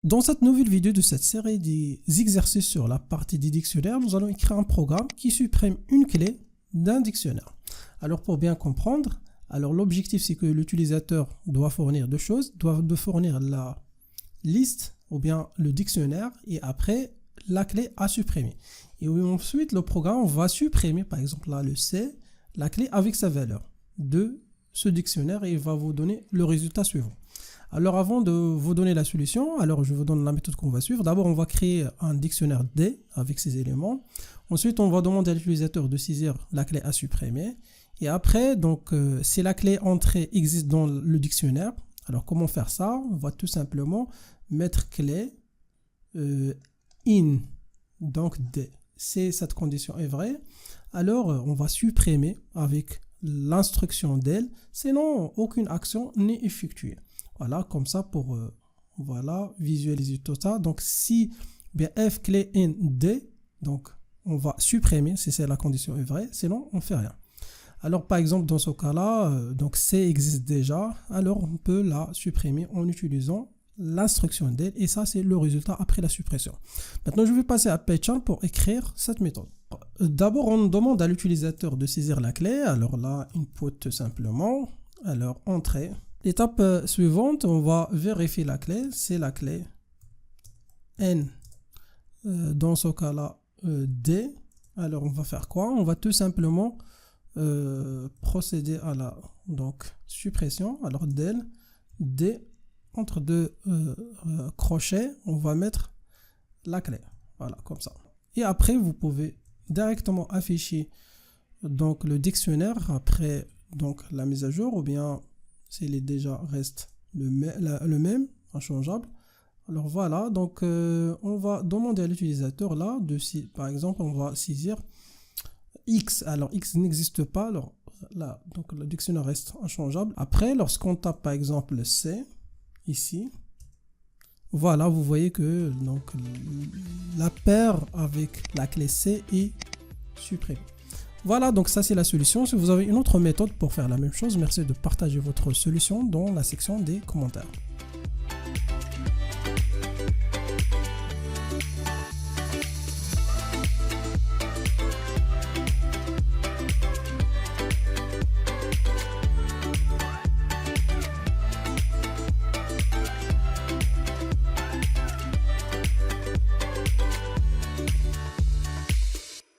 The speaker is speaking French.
Dans cette nouvelle vidéo de cette série des exercices sur la partie des dictionnaires, nous allons écrire un programme qui supprime une clé d'un dictionnaire. Alors pour bien comprendre, l'objectif c'est que l'utilisateur doit fournir deux choses, doit fournir la liste ou bien le dictionnaire et après la clé à supprimer. Et ensuite le programme va supprimer par exemple là le C, la clé avec sa valeur de ce dictionnaire et il va vous donner le résultat suivant. Alors avant de vous donner la solution, je vous donne la méthode qu'on va suivre. D'abord on va créer un dictionnaire D avec ces éléments. Ensuite on va demander à l'utilisateur de saisir la clé à supprimer. Et après, si la clé entrée existe dans le dictionnaire, alors comment faire ça? On va tout simplement mettre clé in, donc D. Si cette condition est vraie, alors on va supprimer avec l'instruction del, sinon aucune action n'est effectuée. Voilà, comme ça pour visualiser tout ça. Donc si bien f clé in D, donc on va supprimer si c'est la condition est vraie, sinon on ne fait rien. Alors par exemple dans ce cas-là, donc C existe déjà, alors on peut la supprimer en utilisant l'instruction del et ça c'est le résultat après la suppression. Maintenant je vais passer à PyCharm pour écrire cette méthode. D'abord on demande à l'utilisateur de saisir la clé, alors là input tout simplement, alors entrée. L'étape suivante, on va vérifier la clé, c'est la clé N, dans ce cas-là D. Alors on va faire quoi? On va tout simplement procéder à la suppression. Alors del D, entre deux crochets, on va mettre la clé. Voilà, comme ça. Et après, vous pouvez directement afficher le dictionnaire après la mise à jour ou bien s'il déjà reste le même, inchangeable. Alors voilà, on va demander à l'utilisateur là, par exemple, on va saisir X. Alors X n'existe pas, alors là, le dictionnaire reste inchangeable. Après, lorsqu'on tape par exemple C, ici, voilà, vous voyez que la paire avec la clé C est supprimée. Voilà, donc ça c'est la solution. Si vous avez une autre méthode pour faire la même chose, merci de partager votre solution dans la section des commentaires.